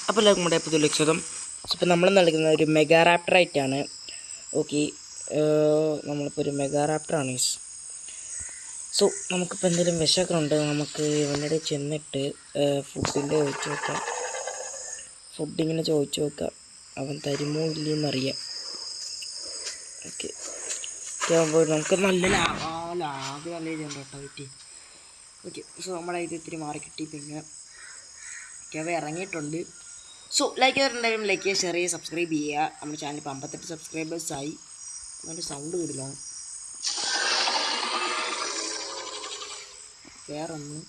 അപ്പോൾ എല്ലാവർക്കും നമ്മുടെ പുതിയ ലക്ഷ്യം. ഇപ്പോൾ നമ്മൾ നൽകുന്ന ഒരു മെഗാ റാപ്റ്ററായിട്ടാണ്. ഓക്കെ, നമ്മളിപ്പോൾ ഒരു മെഗാ റാപ്റ്ററാണ്. സോ നമുക്കിപ്പോൾ എന്തെങ്കിലും വിഷമൊക്കെ ഉണ്ട്, നമുക്ക് ഇവനോട് ചെന്നിട്ട് ഫുഡിൻ്റെ ചോദിച്ചു നോക്കാം. ഫുഡിങ്ങനെ ചോദിച്ചു നോക്കാം, അവൻ തരുമോ ഇല്ലെന്നറിയാം. ഓക്കെ, നമുക്ക് നല്ല ലാഗ് നല്ല ഇതുണ്ട് കേട്ടോ വീട്ടിൽ. ഓക്കെ, സോ നമ്മളെ ഇത് ഇത്തിരി മാറി കിട്ടി. പിന്നെ അവ ഇറങ്ങിയിട്ടുണ്ട്. സോ ലൈക്ക് ചെയ്തിട്ടുണ്ടെങ്കിലും ലൈക്ക് ചെയ്യുക, ഷെയർ ചെയ്യുക, സബ്സ്ക്രൈബ് ചെയ്യുക. നമ്മുടെ ചാനൽ ഇപ്പോൾ 58 സബ്സ്ക്രൈബേഴ്സായി. അതിൻ്റെ സൗണ്ട് കിടില്ല. വേറൊന്നും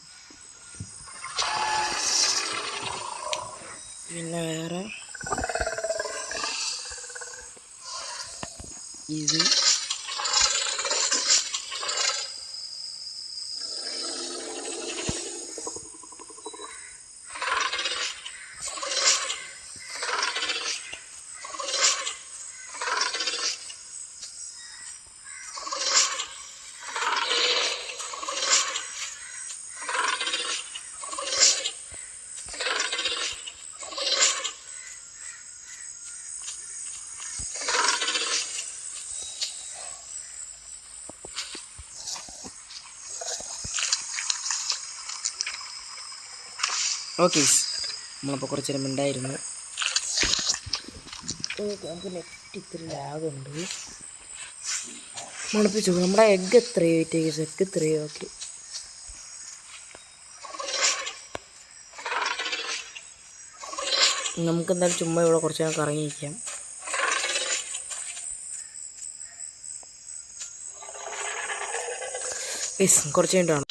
പിന്നെ വേറെ ഇത് ഓക്കെ. നമ്മളിപ്പോൾ കുറച്ച് നേരം ഉണ്ടായിരുന്നു. നമുക്ക് നെറ്റ് ഇത്തിരി ലാഗുണ്ട്. മണപ്പിച്ചു നമ്മുടെ എഗ് എത്രയോ എഗ് എത്രയോ. ഓക്കെ, നമുക്കെന്തായാലും ചുമ്മാ ഇവിടെ കുറച്ച് നേരം കറങ്ങിയിരിക്കാം. കുറച്ച് കഴിഞ്ഞിട്ടാണ്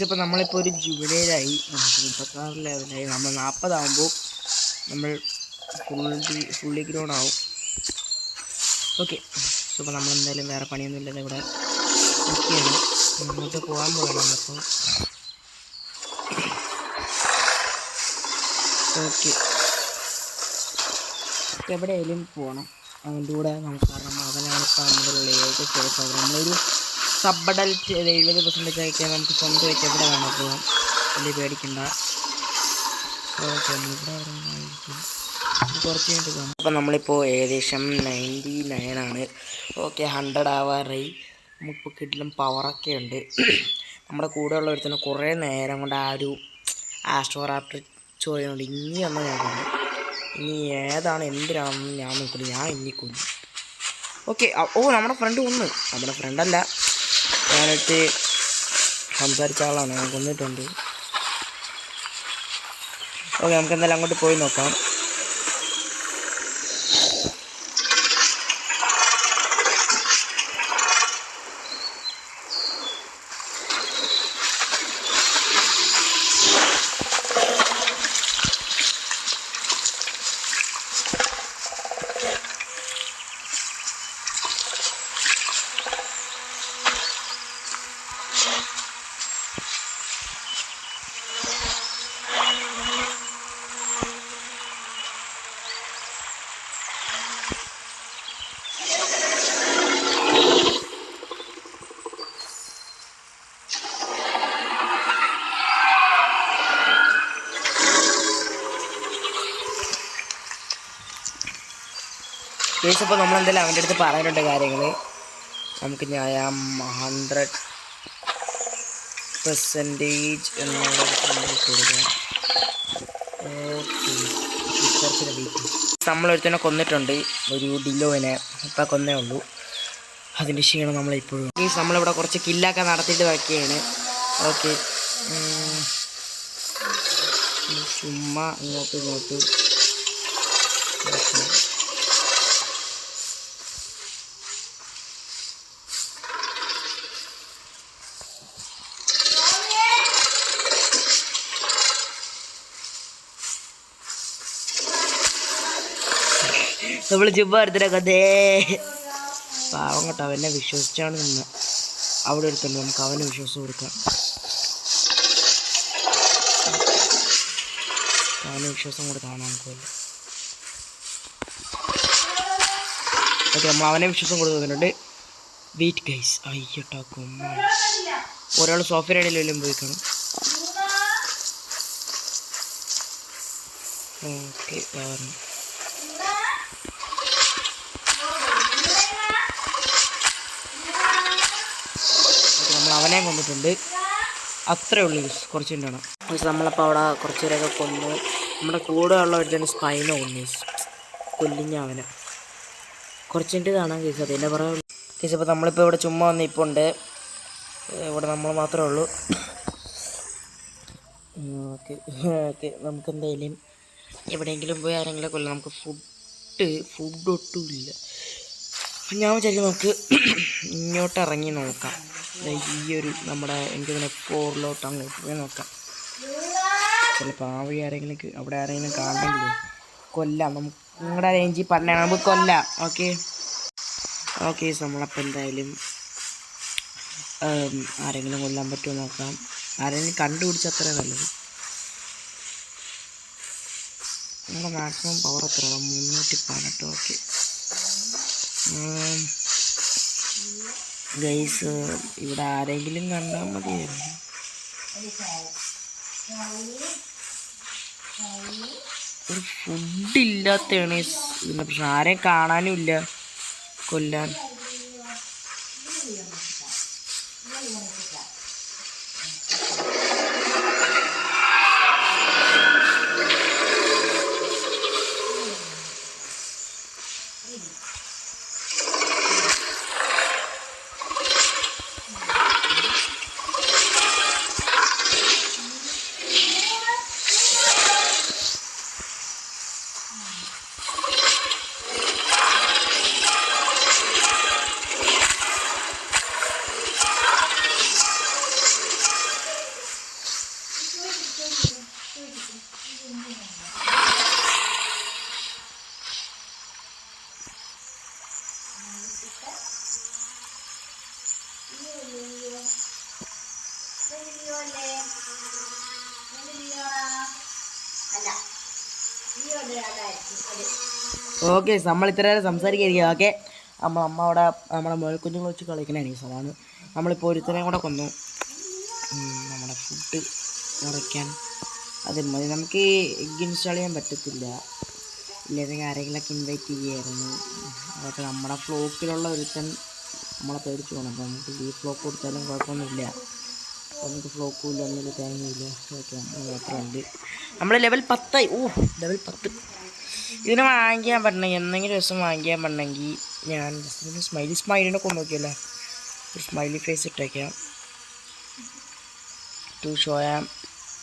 ഇപ്പോൾ നമ്മളിപ്പോൾ ഒരു ജൂലൈയിലായി. നമുക്ക് 36 ലെവലായി. നമ്മൾ 40 ആകുമ്പോൾ നമ്മൾ ഫുള്ളി ഗ്രോൺ ആവും. ഓക്കെ, സോ ഇപ്പോൾ നമ്മളെന്തായാലും വേറെ പണിയൊന്നും ഇല്ലാതെ ഇവിടെ നിൽക്കുകയാണ്. മുന്നോട്ട് പോകാൻ പോകണം നമ്മളിപ്പോൾ. ഓക്കെ, എവിടെയെങ്കിലും പോകണം. അവൻ്റെ കൂടെ നമുക്ക്, കാരണം അവനാണ് ഇപ്പോൾ നമ്മളുള്ള ഏക ചോയ്സ്. നമ്മളൊരു സബ് അഡൽറ്റ് 70% ആയിക്കാൻ നമുക്ക് സ്വന്തമായിട്ട് എവിടെ വേണം പോകാം, വലിയ പേടിക്കണ്ട. ഓക്കെ, കുറച്ച് കഴിഞ്ഞിട്ട് പോകാം. അപ്പോൾ നമ്മളിപ്പോൾ ഏകദേശം 99 ആണ്. ഓക്കെ, 100 ആവാറായി. നമുക്കിപ്പോൾ കിട്ടിലും പവറൊക്കെ ഉണ്ട്. നമ്മുടെ കൂടെ ഉള്ള ഒരുത്തന്നെ കുറേ നേരം കൊണ്ട് ആ ഒരു ആസ്ട്രോറാപ്റ്റർ ചോദിക്കുന്നുണ്ട്. ഇനി ഒന്നും ഞാൻ പറഞ്ഞു, ഇനി ഏതാണ് എന്തിനാണെന്ന് ഞാൻ നോക്കില്ല, ഞാൻ ഇനി കൊന്നു. ഓക്കെ, നമ്മുടെ ഫ്രണ്ട് കൊന്നു. നമ്മുടെ ഫ്രണ്ടല്ല, ഞാനിട്ട് സംസാരിച്ച ആളാണ്, ഞാൻ കൊന്നിട്ടുണ്ട്. ഓക്കെ, നമുക്ക് എന്തായാലും അങ്ങോട്ട് പോയി നോക്കാം. ഇപ്പോൾ നമ്മളെന്തായാലും അവൻ്റെ അടുത്ത് പറയാനുണ്ട് കാര്യങ്ങൾ. നമുക്ക് ഞാൻ 100% എന്നുള്ള കൊടുക്കാം. ഓക്കെ, കുറച്ച് വെയിറ്റ്. നമ്മളൊരുത്തനെ കൊന്നിട്ടുണ്ട്, ഒരു ഡിലോവിനെ. ഇപ്പം കൊന്നേ ഉള്ളൂ. അതിൻ്റെ ക്ഷീണം നമ്മളിപ്പോഴും. നമ്മളിവിടെ കുറച്ച് കില്ലൊക്കെ നടത്തിയിട്ട് വയ്ക്കുകയാണ്. ഓക്കെ, ചുമ്മാ ഇങ്ങോട്ടും നമ്മൾ ചുമ്മാ എടുത്തിട്ട് കഥേ പാവം കേട്ടോ. അവനെ വിശ്വസിച്ചാണ് നിന്ന് അവിടെ എടുത്തുണ്ട്. നമുക്ക് അവന് വിശ്വാസം കൊടുക്കാം. അവന് വിശ്വാസം കൊടുക്കാം നമുക്ക്. ഓക്കെ, നമ്മൾ അവനെ വിശ്വാസം കൊടുക്കുന്നുണ്ട്. Wait guys. അയ്യട്ടാ കൊമ്മ, ഒരാൾ സോഫയുടെ ഇടയിലെല്ലാം പോയിക്കണം. ഓക്കെ നമ്മൾ അവനെ കൊന്നിട്ടുണ്ട്. അത്രേ ഉള്ളൂ ഗൈസ്, കുറച്ച് ഉണ്ടാണ് ഗൈസ്. നമ്മളപ്പോൾ അവിടെ കുറച്ച് പേരൊക്കെ കൊന്നു. നമ്മുടെ കൂടെ ഉള്ള ഒരുത്തന്നെ സ്പൈനോ കൊന്നു ഗൈസ്, കൊല്ലിഞ്ഞ അവനെ. കുറച്ചിട്ട് കാണാം ഗൈസ്, അതിൻ്റെ പറയാം ഗൈസ്. അപ്പോൾ നമ്മളിപ്പോൾ ഇവിടെ ചുമ്മാ വന്ന് ഇപ്പോൾ ഉണ്ട്, ഇവിടെ നമ്മൾ മാത്രമേ ഉള്ളൂ. ഓക്കെ ഓക്കെ, നമുക്ക് എന്തായാലും എവിടെയെങ്കിലും പോയി ആരെങ്കിലും കൊല്ലാം. നമുക്ക് ഫുഡ് ഒട്ടും ഇല്ല. ഞാൻ വിചാരിക്കും നമുക്ക് ഇങ്ങോട്ട് ഇറങ്ങി നോക്കാം. ഈ ഒരു നമ്മുടെ എനിക്ക് തന്നെ ഫോറിലോട്ട് അങ്ങോട്ട് പോയി നോക്കാം. ചിലപ്പോൾ ആ വഴി ആരെങ്കിലും അവിടെ ആരെങ്കിലും കാണണമെങ്കിൽ കൊല്ലാം. നമുക്ക് നിങ്ങളുടെ റേഞ്ചിൽ പറഞ്ഞാൽ നമുക്ക് കൊല്ലാം. ഓക്കെ ഓക്കെ, നമ്മളപ്പോൾ എന്തായാലും ആരെങ്കിലും കൊല്ലാൻ പറ്റുമോ നോക്കാം. ആരെങ്കിലും കണ്ടുപിടിച്ച അത്ര നല്ലത്. നമ്മുടെ മാക്സിമം പവർ എത്രയാണ്? 318. ഓക്കെ ഗൈസ്, ഇവിടെ ആരെങ്കിലും കണ്ടാൽ മതിയായിരുന്നു. ഒരു ഫുഡില്ലാത്തതാണ് ഇതിൻ്റെ പ്രശ്നം. ആരെയും കാണാനും ഇല്ല കൊല്ലാൻ. ഓക്കെ, നമ്മൾ ഇത്ര നേരം സംസാരിക്കുക. ഓക്കെ, അമ്മ അവിടെ നമ്മളെ മേൽക്കുഞ്ഞുങ്ങൾ വെച്ച് കളിക്കണേ അതാണ്. നമ്മളിപ്പോൾ ഒരുത്തനെയും കൂടെ കൊന്നു. നമ്മുടെ ഫുഡ് നിറയ്ക്കാൻ അത് മതി. നമുക്ക് എഗ് ഇൻസ്റ്റാൾ ചെയ്യാൻ പറ്റത്തില്ല, ഇല്ലെങ്കിൽ ആരെങ്കിലൊക്കെ ഇൻവൈറ്റ് ചെയ്യുമായിരുന്നു. അതൊക്കെ നമ്മുടെ ഫ്ലോക്കിലുള്ള ഒരുത്തൻ നമ്മളെ പേടിച്ച് പോകണം. അപ്പോൾ നമുക്ക് ഈ ഫ്ലോക്ക് കൊടുത്താലും കുഴപ്പമൊന്നുമില്ല. അപ്പോൾ നമുക്ക് ഫ്ലോക്കും ഇല്ല, ഒന്നുമില്ല, തേങ്ങയില്ല. ഓക്കെ, നമ്മൾ മാത്രമുണ്ട്. നമ്മൾ ലെവൽ 10. ലെവൽ 10. ഇതിന് വാങ്ങിക്കാൻ പറ്റണമെങ്കിൽ എന്തെങ്കിലും ദിവസം വാങ്ങിക്കാൻ പറ്റണമെങ്കിൽ ഞാൻ സ്മൈലിനെ കൊണ്ടു നോക്കിയല്ലേ. ഒരു സ്മൈലി ഫേസ് ഇട്ടേക്കാം. To show am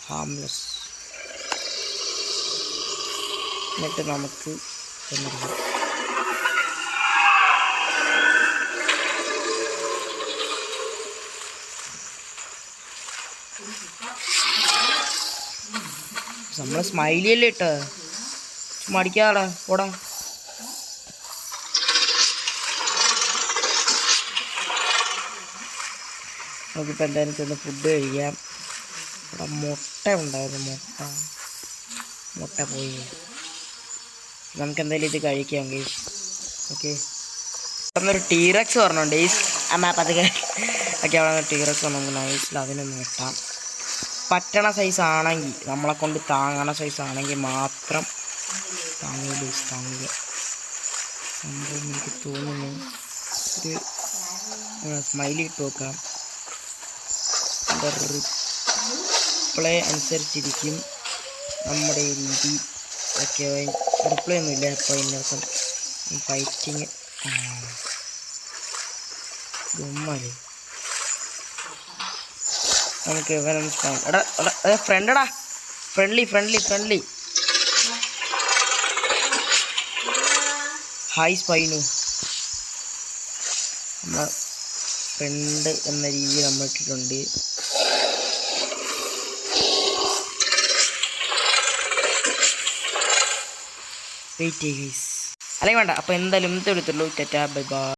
harmless. എന്നിട്ട് നമുക്ക് നമ്മളെ സ്മൈലി അല്ലേ ഇട്ട, മടിക്കാടാ ഓടാ. നമുക്കിപ്പോൾ എന്തായാലും ചെന്ന് ഫുഡ് കഴിക്കാം. ഇവിടെ മുട്ട ഉണ്ടായിരുന്നു, മുട്ട പോയി. നമുക്ക് എന്തായാലും ഇത് കഴിക്കാം ഗൈസ്. ഓക്കെ, ഒരു ടീറക്സ് പറഞ്ഞുണ്ട് ഗൈസ്. പതുക്കെ ഒക്കെ അവിടെ ടീറക്സ് നമുക്ക് നൈസിൽ അതിനൊന്ന് വെട്ടാം. പറ്റണ സൈസ് ആണെങ്കിൽ, നമ്മളെ കൊണ്ട് താങ്ങണ സൈസ് ആണെങ്കിൽ മാത്രം താങ്ങുക. സംഭവം എനിക്ക് തോന്നുന്നു ഒരു സ്മൈലി ഇട്ട് നോക്കാം. റിപ്ലൈ അനുസരിച്ചിരിക്കും നമ്മുടെ രീതി. ഒക്കെ റിപ്ലൈ ഒന്നുമില്ല. അപ്പോൾ അതിൻ്റെ അർത്ഥം ഫൈറ്റിങ് ഗുമ്മല്ലേ. നമുക്ക് ഫ്രണ്ടടാ, ഫ്രണ്ട്ലി. ഹായ് സ്പൈനു. നമ്മൾ ഫ്രണ്ട് എന്ന രീതി നമ്മൾ ഇട്ടിട്ടുണ്ട്. വെയിറ്റ് ചെയ്യ് ഗൈസ്, അല്ലെങ്കിൽ വേണ്ട. അപ്പോൾ എന്തായാലും എടുത്തുള്ളൂ. Tata, bye bye.